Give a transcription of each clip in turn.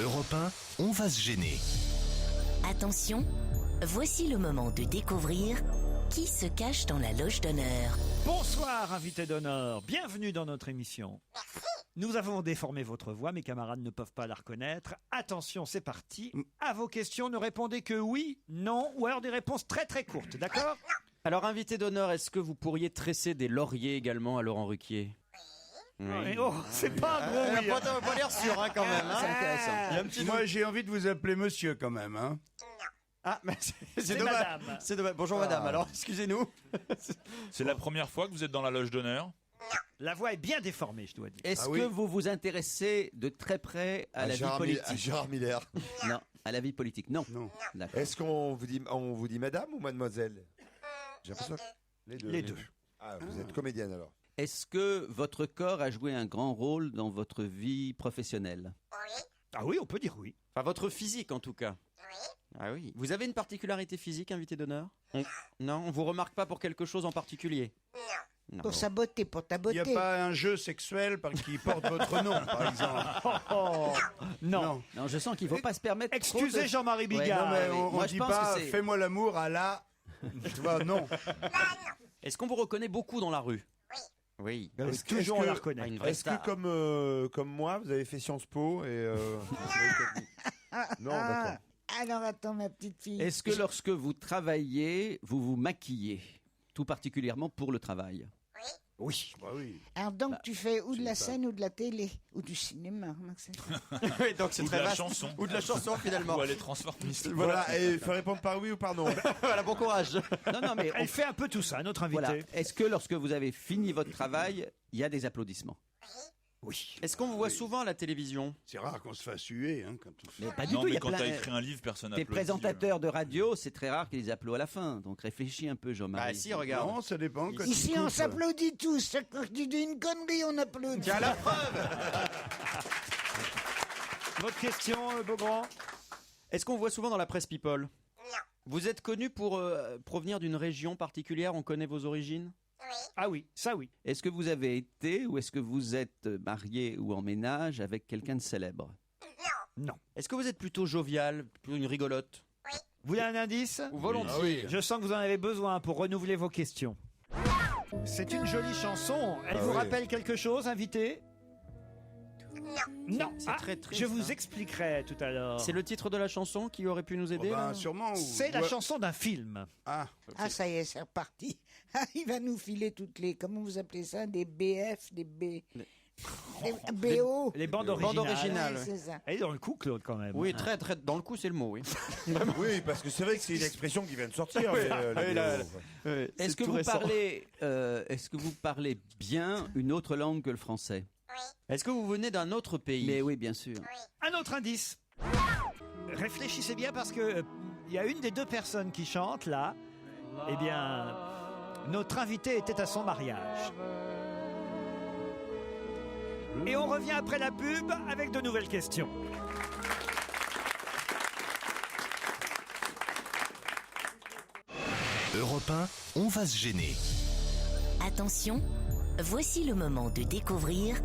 Europe 1, on va se gêner. Attention, voici le moment de découvrir qui se cache dans la loge d'honneur. Bonsoir, invité d'honneur. Bienvenue dans notre émission. Nous avons déformé votre voix, mes camarades ne peuvent pas la reconnaître. Attention, c'est parti. À vos questions, ne répondez que oui, non, ou alors des réponses très très courtes, d'accord? Alors, invité d'honneur, est-ce que vous pourriez tresser des lauriers également à Laurent Ruquier? Et oh, c'est pas un gros oui. Pas l'air sûr, hein, quand même. C'est intéressant. Moi, j'ai envie de vous appeler monsieur quand même. Hein. Ah, mais c'est dommage. madame. C'est dommage. Bonjour madame, alors excusez-nous. C'est la première fois que vous êtes dans la loge d'honneur? La voix est bien déformée, je dois dire. Est-ce que vous vous intéressez de très près à la vie politique? Gérard Miller. Non, à la vie politique, non. Non. D'accord. Est-ce qu'on vous dit madame ou mademoiselle? J'ai l'impression que Les deux. Ah, vous êtes comédienne alors. Est-ce que votre corps a joué un grand rôle dans votre vie professionnelle? Ah oui, on peut dire oui. Enfin, votre physique en tout cas. Ah oui. Vous avez une particularité physique, invité d'honneur? Non, on vous remarque pas pour quelque chose en particulier? Non. Pour sa beauté, pour ta Il beauté. n'y a pas un jeu sexuel qui porte votre nom, par exemple. Non. Non, je sens qu'il faut pas se permettre. Excusez trop de- Jean-Marie Ouais, Bigard. Non, mais oui. on Moi, ne je dit pense pas que c'est- fais-moi l'amour à la. Tu vois, non. Est-ce qu'on vous reconnaît beaucoup dans la rue? Oui. Est-ce que toujours on la reconnaît? Ah, une vraie Est-ce que star. comme moi, vous avez fait Sciences Po et non, d'accord. Alors attends, ma petite fille. Est-ce que lorsque vous travaillez, vous vous maquillez? Tout particulièrement pour le travail. Oui. Bah oui. Alors donc tu fais ou de la scène ou de la télé ou du cinéma. Maxime. Oui, donc c'est Ou de la chanson. Ou de la chanson finalement. Ou elle est transformiste. Voilà, et il faut répondre par oui ou par non. Voilà, bon courage. Non, non, mais Elle fait un peu tout ça, notre invité. voilà. Est-ce que lorsque vous avez fini votre travail, il y a des applaudissements? Oui. Est-ce qu'on vous voit souvent à la télévision? C'est rare qu'on se fasse huer hein, quand on fait. Mais pas du Non, tout. Il y mais a quand plein t'as écrit un livre, personne des n'applaudit. présentateurs de radio, c'est très rare qu'ils applaudissent à la fin. Donc réfléchis un peu, Jean-Marie. Bah, si, regarde. Non, ça dépend. Quand Ici tu on coupes. s'applaudit tous. Quand tu dis une connerie, on applaudit. Tiens, la preuve. Votre question, Beaugrand? Est-ce qu'on vous voit souvent dans la presse People? Non. Vous êtes connu pour provenir d'une région particulière? On connaît vos origines? Ah oui, ça oui. Est-ce que vous avez été ou est-ce que vous êtes marié ou en ménage avec quelqu'un de célèbre? Non. Est-ce que vous êtes plutôt jovial, plutôt une rigolote? Vous voulez un indice? Ou volontiers? Je sens que vous en avez besoin pour renouveler vos questions. C'est une jolie chanson. Elle vous oui. rappelle quelque chose, invité? Non. C'est très triste, je vous hein. expliquerai tout à l'heure. C'est le titre de la chanson qui aurait pu nous aider? Oh, ben, là sûrement. ou- C'est la Ouais. chanson d'un film. Ah, Ah ça y est, c'est reparti. Ah, il va nous filer toutes les, comment vous appelez ça, des BF, des B, des BO. Les bandes Bandes originales. originales. Ouais, c'est ça. Elle est dans le coup, Claude, quand même. Oui, très, très. Dans le coup, c'est le mot, oui. Oui, parce que c'est vrai que c'est une expression qui vient de sortir. les vidéos. Est-ce que vous parlez bien une autre langue que le français? Est-ce que vous venez d'un autre pays? Mais oui, bien sûr. Un autre indice. Réfléchissez bien parce que il y a une des deux personnes qui chante là. Eh bien, notre invité était à son mariage. Et on revient après la pub avec de nouvelles questions. Europe 1, on va se gêner. Attention, voici le moment de découvrir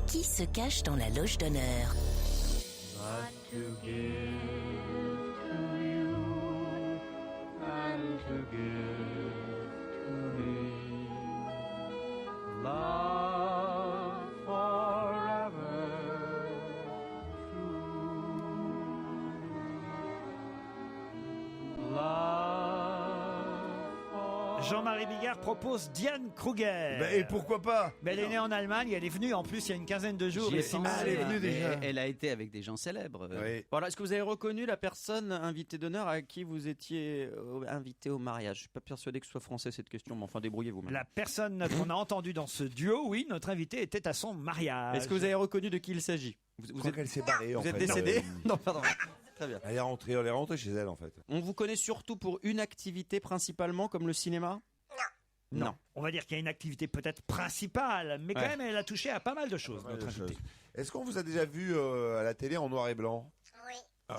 qui se cache dans la loge d'honneur. Jean-Marie Bigard propose Diane Kruger. ben, et pourquoi pas? Mais elle est née en Allemagne, elle est venue en plus il y a une quinzaine de jours. J'y ai et c'est- pensé, elle est venue mais déjà. Elle a été avec des gens célèbres. Oui. Voilà. Est-ce que vous avez reconnu la personne invitée d'honneur à qui vous étiez invité au mariage? Je suis pas persuadé que ce soit français cette question, mais enfin débrouillez-vous. La personne qu'on a entendue dans ce duo, oui, notre invité était à son mariage. Est-ce que vous avez reconnu de qui il s'agit? Vous Quand elle s'est barrée, en vous êtes fait. décédé? Non, pardon. Très bien. Elle est rentrée chez elle, en fait. On vous connaît surtout pour une activité principalement, comme le cinéma? Non. On va dire qu'il y a une activité peut-être principale, mais quand Ouais. même elle a touché à pas mal de choses, notre invité. Est-ce qu'on vous a déjà vu à la télé en noir et blanc?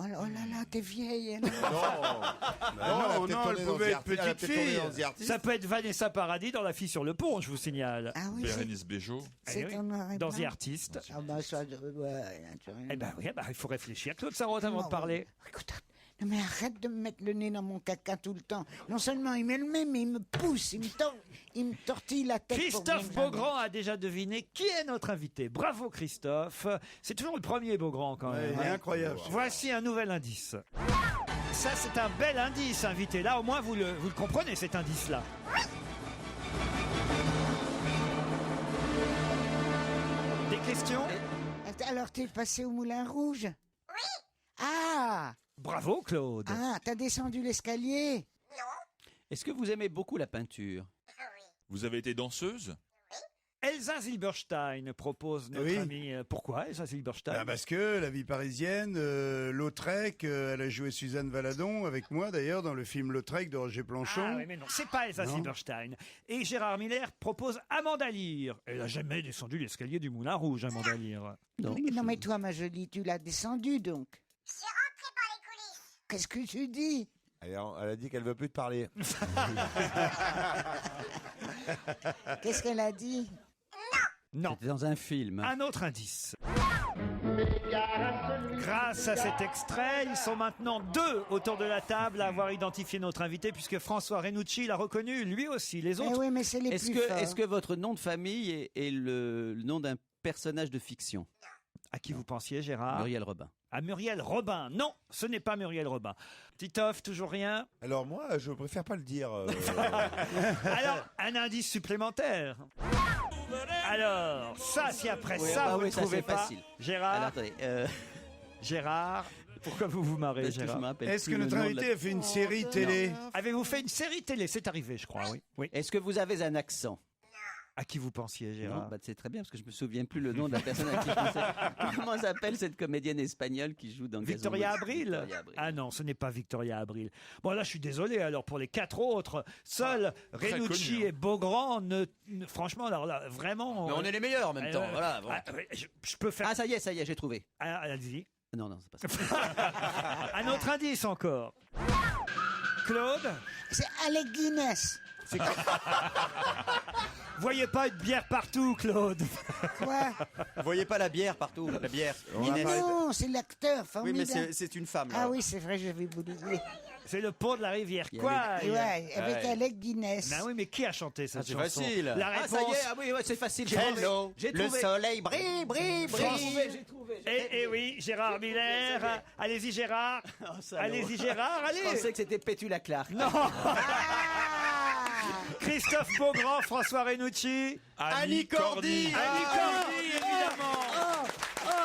Oh là là, t'es vieille. Non, elle pouvait être petite fille. Ça peut être Vanessa Paradis dans La fille sur le pont, je vous signale. Ah oui, Bérénice Bejo. Eh c'est oui, en noir et dans blanc. The Artist. Ah bah ça, ouais, naturellement. Eh ben oui, il faut réfléchir. Claude Sarraute, avant de parler. Écoute, non mais arrête de me mettre le nez dans mon caca tout le temps. Non seulement il met le même, mais il me pousse, il me tortille la tête. Christophe Beaugrand a déjà deviné qui est notre invité. Bravo Christophe. C'est toujours le premier Beaugrand quand même. Il est incroyable. Voici un nouvel indice. Ça, c'est un bel indice, invité. Là, au moins, vous le comprenez, cet indice-là. Des questions? Alors t'es passé au Moulin Rouge? Oui. Ah, Bravo, Claude. t'as descendu l'escalier? Est-ce que vous aimez beaucoup la peinture? Vous avez été danseuse? Elsa Zilberstein propose notre Oui. amie. Pourquoi Elsa Zilberstein? Parce que la vie parisienne, Lautrec, elle a joué Suzanne Valadon avec moi d'ailleurs dans le film Lautrec de Roger Planchon. Ah oui, mais non, c'est pas Elsa Non. Zilberstein. Et Gérard Miller propose Amanda Lear. Elle a jamais descendu l'escalier du Moulin Rouge, Amanda Lear. Non mais toi ma jolie, tu l'as descendu donc. Je suis rentrée par les coulisses. Qu'est-ce que tu dis? Elle a dit qu'elle veut plus te parler. Qu'est-ce qu'elle a dit? Non. C'était dans un film. Un autre indice. Grâce à cet extrait, ils sont maintenant 2 autour de la table à avoir identifié notre invité, puisque François Renucci l'a reconnu, lui aussi. Les Eh autres. oui, mais c'est les plus forts. Est-ce que votre nom de famille est le nom d'un personnage de fiction? À qui vous pensiez, Gérard? Muriel Robin. À Muriel Robin. Non, ce n'est pas Muriel Robin. Titoff, toujours rien? Alors moi, je préfère pas le dire. Alors, un indice supplémentaire. Alors, ça, si après Oui, ça, bah vous ne oui, ça, trouvez c'est pas. facile. Gérard, Alors attendez, Gérard, pourquoi vous vous marrez, parce que je Gérard? me rappelle Est-ce que plus le notre nom de invité la- a fait une série télé? Avez-vous fait une série télé? C'est arrivé, je crois, oui. Oui. Est-ce que vous avez un accent? À qui vous pensiez, Gérard? Non, bah, c'est très bien parce que je me souviens plus le nom de la personne à qui je pensais. Comment s'appelle cette comédienne espagnole qui joue dans Victoria Gazon Abril? Victoria Abril. Ah non, ce n'est pas Victoria Abril. Bon, là, je suis désolé. Alors, pour les 4 autres, seuls très Renucci connu, hein. et Beaugrand franchement, alors là, vraiment. Mais on est les meilleurs en même temps. Voilà, bon. Je peux faire. Ah ça y est, j'ai trouvé. Ah, allez-y. Non, c'est pas ça. Un autre indice encore. Claude, C'est Alec Guinness. voyez pas une bière partout, Claude. Quoi? Vous voyez pas la bière partout, la bière. Mais non, c'est l'acteur Oui, mais formidable. c'est une femme. Là. Ah oui, c'est vrai, j'avais oublié. C'est le pont de la rivière. Il y Quoi? Et ouais, avec Alec Guinness. Ben oui, mais qui a chanté cette C'est chanson? facile. La réponse. Ah ça y est, ah oui, ouais, c'est facile. Hello, J'ai le trouvé. soleil brille, brille, J'ai Et oui, Gérard Miller. Allez-y, Gérard. Allez-y, Gérard. Je Allez. pensais que c'était Pétula Clark. Non. Christophe Beaugrand, François Renucci. Annie Cordy. Annie Cordy, évidemment.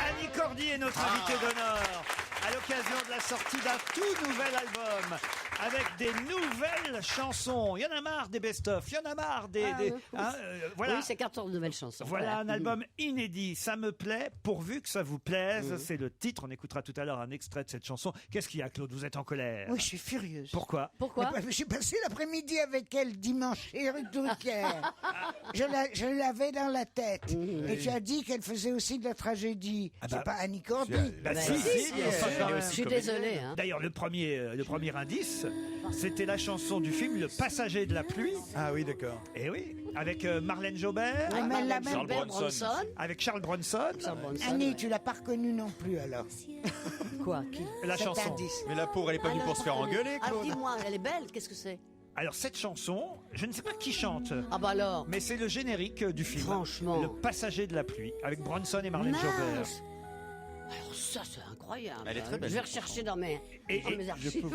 Annie Cordy est notre invitée d'honneur à l'occasion de la sortie d'un tout nouvel album avec des nouvelles chansons. Il y en a marre des best-of, il y en a marre des... voilà. Oui, c'est 14 nouvelles chansons. Voilà un album inédit, ça me plaît, pourvu que ça vous plaise, c'est le titre, on écoutera tout à l'heure un extrait de cette chanson. Qu'est-ce qu'il y a, Claude? Vous êtes en colère? Oui, je suis furieuse. Pourquoi? Pourquoi? J'ai passé l'après-midi avec elle dimanche chez rue Drucker. Je l'avais dans la tête. Et tu as dit qu'elle faisait aussi de la tragédie. C'est pas Annie Cordy. Bah, si, enfin, quand même. Je suis désolé. Hein. D'ailleurs, le premier indice, c'était la chanson du film Le Passager de la pluie. Ah oui, d'accord. Et oui, avec Marlène Jobert, Ah, mais la même- Charles Robert Bronson. avec Charles Bronson, Charles Bronson, Annie, ouais. tu l'as pas reconnue non plus alors. Quoi qui... la Cet chanson. indice. Mais la pauvre, elle est pas venue pour se faire engueuler, Ah, Claude. dis-moi, elle est belle, qu'est-ce que c'est? Alors cette chanson, je ne sais pas qui chante, Ah bah alors. mais c'est le générique du film. Franchement. Le Passager de la pluie, avec Bronson et Marlène Jobert. Mince. Alors ça, c'est incroyable. Elle est très belle. Je vais rechercher dans mes archives.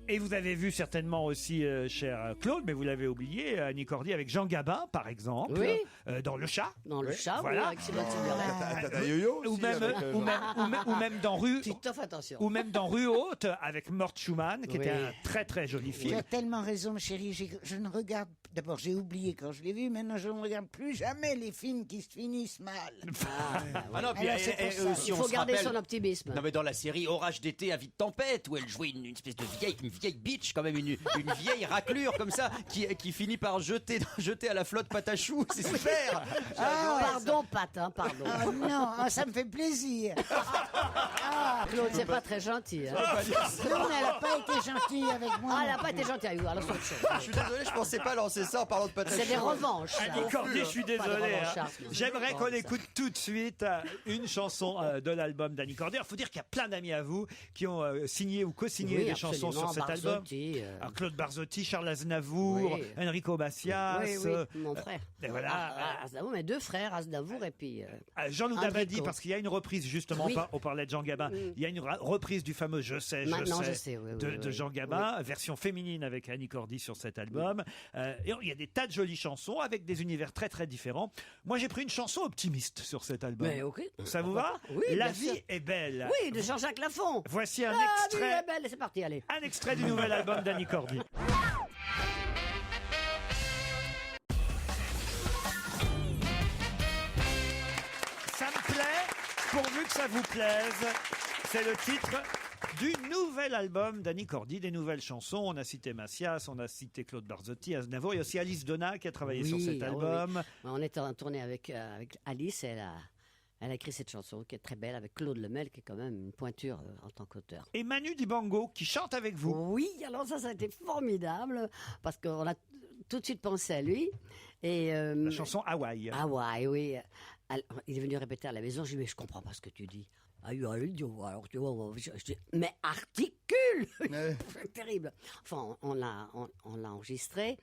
Et vous avez vu certainement aussi, cher Claude, mais vous l'avez oublié, Annie Cordy avec Jean Gabin, par exemple, Oui. Dans Le Chat. Dans le chat, Voilà. oui, avec Sébastien Beret. T'as yo-yo Ou aussi même, avec, ou même dans Rue... Titoff, attention. Ou même dans Rue Haute avec Mort Schumann, qui était un très très joli Tu film. as tellement raison, chérie. Je ne regarde. D'abord, j'ai oublié quand je l'ai vu. Maintenant, je ne regarde plus jamais les films qui se finissent mal. Ah non, puis Alors, c'est pour ça. si Il on faut se garder rappelle, son optimisme. optimisme. Non mais dans la série Orage d'été à vie de tempête où elle jouait une espèce de vieille bitch quand même, une vieille raclure comme ça qui finit par jeter à la flotte Patachou, c'est super. Pardon, Pat, hein, pardon. Oh non, ça me fait plaisir. Claude, c'est pas très gentil. Hein. Non, mais elle n'a pas été gentille avec moi. Ah, elle n'a pas été gentille avec vous, alors c'est autre chose. Je suis désolé, je pensais pas lancer ça en parlant de Patachou. C'est des revanches. ça. Annie Cordy, je suis Pas de désolé. revanchardsme. J'aimerais qu'on Ça. écoute tout de suite une chanson de l'album d'Annie Cordy. Il faut dire qu'il y a plein d'amis à vous qui ont signé ou co-signé Oui, des chansons absolument, sur cet album. Barzotti, Alors, Claude Barzotti, Charles Aznavour, Oui. Enrico Macias. Oui, mon frère. Et voilà. Aznavour, mes deux frères, Aznavour et puis... Jean-Loup Enrico. Dabadi, parce qu'il y a une reprise, justement, Oui. on parlait de Jean Gabin, il y a une reprise du fameux Je sais, Maintenant, je sais, oui, oui, de oui. Jean Gabin, version féminine avec Annie Cordy sur cet album. Et il y a des tas de jolies chansons avec des univers très très différents. Moi, j'ai pris une chanson optimiste sur cet album. Mais ok. Ça vous va? Oui, La bien vie sûr. est belle. Oui, de Jean-Jacques Lafont. Voici un La vie extrait, est belle, c'est parti, allez. un extrait du nouvel album d'Annie Cordy. Ça me plaît, pourvu que ça vous plaise. C'est le titre du nouvel album d'Annie Cordy, des nouvelles chansons. On a cité Macias, on a cité Claude Barzotti, Aznavour. Il y a aussi Alice Donna qui a travaillé sur cet Oui, album. On était en tournée avec Alice, elle a écrit cette chanson qui est très belle avec Claude Lemel qui est quand même une pointure en tant qu'auteur. Et Manu Dibango qui chante avec vous. Oui, alors ça a été formidable parce qu'on a tout de suite pensé à lui. Et, La chanson Hawaï. Hawaï, oui. Alors, il est venu répéter à la maison, je lui ai dit, mais je comprends pas ce que tu dis. Alors tu vois, je dis, mais articule C'est terrible. Enfin, on l'a enregistré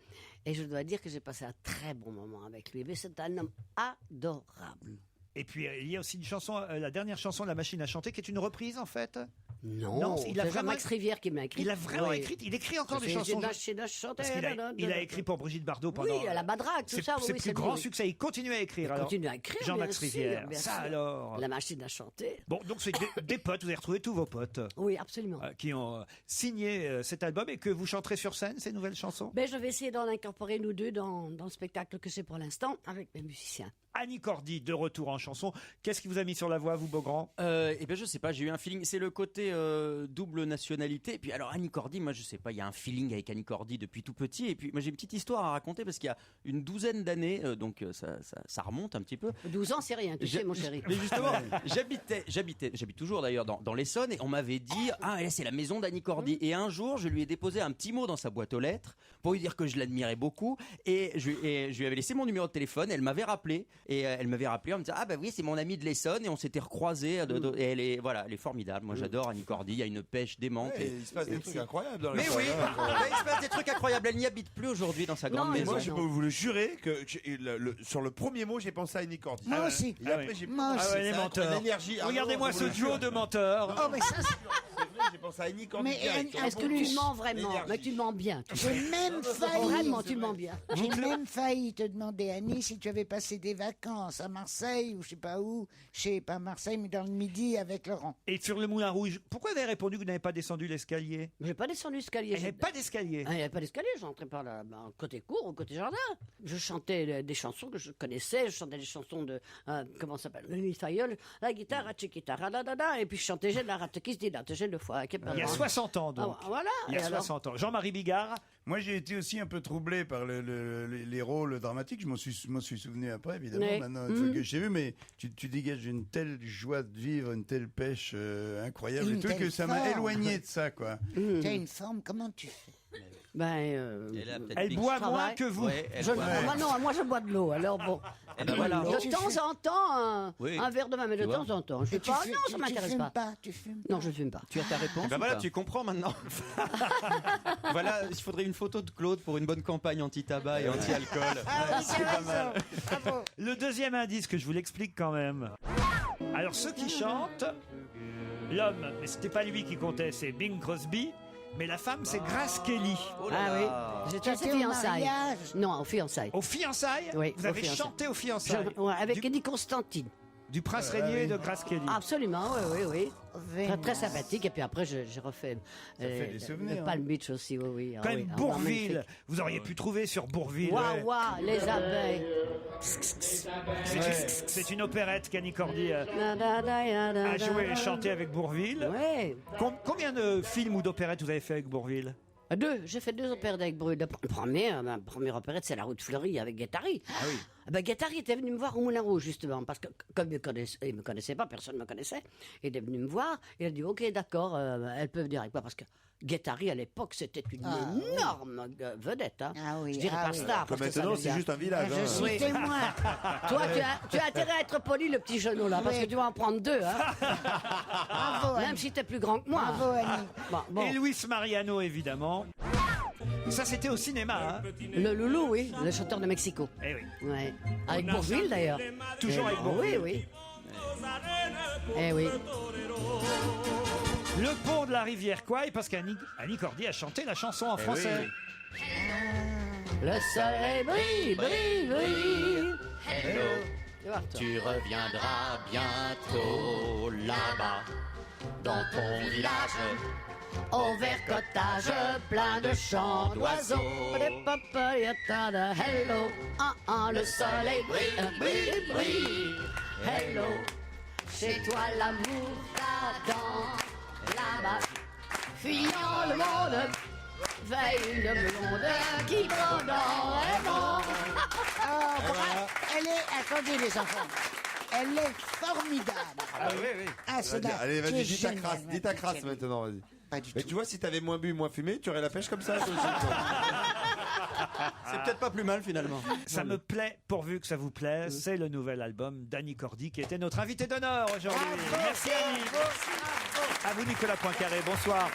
et je dois dire que j'ai passé un très bon moment avec lui. Mais c'est un homme adorable. Et puis il y a aussi une chanson, la dernière chanson, La Machine à chanter, qui est une reprise en fait. Non, il a c'est vraiment Jean-Max Rivière qui m'a écrit. Il a vraiment Oui. écrit. Il écrit encore des C'est chansons. Machine à chanter. Parce il a écrit pour Brigitte Bardot pendant. Oui, à la Badraque, tout ça. C'est oui, plus lui, grand oui. succès. Il continue à écrire. Il alors. continue à écrire, Jean-Max bien sûr, Rivière. bien Ça sûr. alors. La machine à chanter. Bon, donc c'est des potes. Vous avez retrouvé tous vos potes Oui, absolument. qui ont signé cet album et que vous chanterez sur scène ces nouvelles chansons. Ben, je vais essayer d'en incorporer nous deux dans le spectacle que j'ai pour l'instant avec mes musiciens. Annie Cordy de retour en chanson. Qu'est-ce qui vous a mis sur la voie, vous, Beaugrand? Eh ben je sais pas, j'ai eu un feeling. C'est le côté double nationalité. Et puis alors Annie Cordy, moi je sais pas, il y a un feeling avec Annie Cordy depuis tout petit. Et puis moi j'ai une petite histoire à raconter parce qu'il y a une douzaine d'années, donc ça remonte un petit peu. 12 ans, c'est rien, tu sais, mon chéri. Mais justement, j'habite toujours d'ailleurs dans l'Essonne et on m'avait dit là c'est la maison d'Annie Cordy. Et un jour je lui ai déposé un petit mot dans sa boîte aux lettres pour lui dire que je l'admirais beaucoup et je lui avais laissé mon numéro de téléphone. Elle m'avait rappelé en me disant bah oui c'est mon amie de l'Essonne et on s'était recroisés et elle est formidable. Moi j'adore Annie Cordy, il y a une pêche démente. Ouais, il se passe des trucs incroyables dans les Mais oui, il se passe des trucs incroyables. Elle n'y habite plus aujourd'hui dans sa grande Non, mais maison. Moi, je peux vous le jurer que sur le premier mot, j'ai pensé à Annie Cordy. Moi aussi. Et après, j'ai Moi aussi. Ah ouais, les c'est menteurs. l'énergie. Ah Regardez-moi non, ce je vous le duo jure. de menteurs. Oh, mais ça, C'est vrai, j'ai pensé à Annie Cordy. Mais direct. Annie, Est-ce que plus, tu mens vraiment? l'énergie. Mais tu mens bien. Tu sais. j'ai même failli. Vraiment, tu mens bien. J'ai même failli te demander, Annie, si tu avais passé des vacances à Marseille ou je sais pas où, pas Marseille, mais dans le Midi avec Laurent. Et sur le Moulin Rouge, pourquoi vous avez répondu que vous n'avez pas descendu l'escalier? J'ai pas descendu l'escalier. Il n'y avait pas d'escalier. Il n'y avait pas d'escalier, j'entrais par côté cour ou côté jardin. Je chantais des chansons que je connaissais, je chantais des chansons de, comment ça s'appelle, Louis Fayol, la guitare, la chiquita, et puis je chantais J'ai de la rate qui se dit, j'ai le foie. Il y a 60 ans donc. Voilà. Il y a Et alors 60 ans. Jean-Marie Bigard. Moi, j'ai été aussi un peu troublé par les rôles dramatiques. Je m'en suis souvenu après, évidemment, Oui. maintenant, une fois que j'ai vu. Mais tu dégages une telle joie de vivre, une telle pêche incroyable Une et tout, telle que ça m'a forme. éloigné de ça, quoi. Tu as une forme, comment tu fais? Elle boit je moins travaille. que vous. Ouais, elle Je- boit. moi, non, moi je bois de l'eau, alors bon. Eh ben voilà. De Tu temps fumes. en temps, Oui. un verre de vin, mais de Tu vois. temps en temps. Je Et fume pas. Non, ça tu m'intéresse fumes pas. pas. Tu fumes Non, je fume pas. Tu as ta réponse Ben ou voilà, pas tu comprends maintenant. Voilà, il faudrait une photo de Claude pour une bonne campagne anti-tabac et anti-alcool. Ah oui, c'est pas mal. Bravo. Le deuxième indice que je vous l'explique quand même. Alors ceux qui chantent, l'homme, mais c'était pas lui qui comptait, c'est Bing Crosby, mais la femme c'est Grace Kelly. Ah oui. J'étais à Tu ses étais au fiançailles. mariage. Non, aux fiançailles. Aux fiançailles, Oui, vous aux avez fiançailles. chanté aux fiançailles. Avec Eddie Constantine. Du Prince Ah, Régnier oui. de Grace Kelly. Absolument, oui. Très, très Vénus. sympathique. Et puis après, j'ai refait fait des souvenirs, le hein. Palm Beach aussi, oui. Quand même, Ah, Bourville. magnifique. Vous auriez pu trouver sur Bourville. Waouh, waouh, les abeilles. C'est une opérette qu'Annie Cordy a A joué et chanté avec Bourville. Ouais. Combien de films ou d'opérettes vous avez fait avec Bourville? J'ai fait 2 opérettes avec Brûle. Ma première opérette, c'est La Route fleurie avec Guettari. Ah oui. Guettari était venu me voir au Moulin Rouge, justement, parce que comme il ne me connaissait pas, personne ne me connaissait. Il est venu me voir, il a dit, ok, d'accord, elle peut venir avec moi, parce que Guettari, à l'époque, c'était une énorme vedette. Hein. Ah oui, Je dirais ah pas oui. star, parce que ça Maintenant, c'est devient- juste un village. Je suis Oui. témoin. Toi, tu as intérêt à être poli, le petit genou, là, parce Oui. que tu vas en prendre 2, hein. Bravo, Même Annie. si t'es plus grand que moi. Bravo, Annie. Bon. Et Luis Mariano, évidemment. Ça, c'était au cinéma. Hein. Le loulou, oui, le chanteur de Mexico. Eh oui. Ouais. Avec Bourville, d'ailleurs. Toujours avec Bourville. Oui. Eh oui. Le pont de la rivière Kwai, parce qu'Annie Cordy a chanté la chanson en français. Le soleil brille. Hello. Tu reviendras bientôt là-bas, dans ton village. Au vert cottage, plein de chants d'oiseaux. Hello, le soleil brille. Hello, chez toi l'amour t'attend. Là-bas, fuyant le monde, veille une blonde qui prend dans les monts. Elle est, attendez les enfants, elle est formidable. Ah, c'est dingue. Allez, Tu es vas-y, dis ta génial, crasse, ma dis ta petite crasse chérie. maintenant, vas-y. Pas du Mais tout. tu vois, si t'avais moins bu, moins fumé, tu aurais la pêche comme ça, toi aussi. toi. C'est peut-être pas plus mal finalement. Ça me plaît, pourvu que ça vous plaise. C'est le nouvel album d'Annie Cordy qui était notre invité d'honneur aujourd'hui. Merci Annie. À vous Nicolas Poincaré, bonsoir.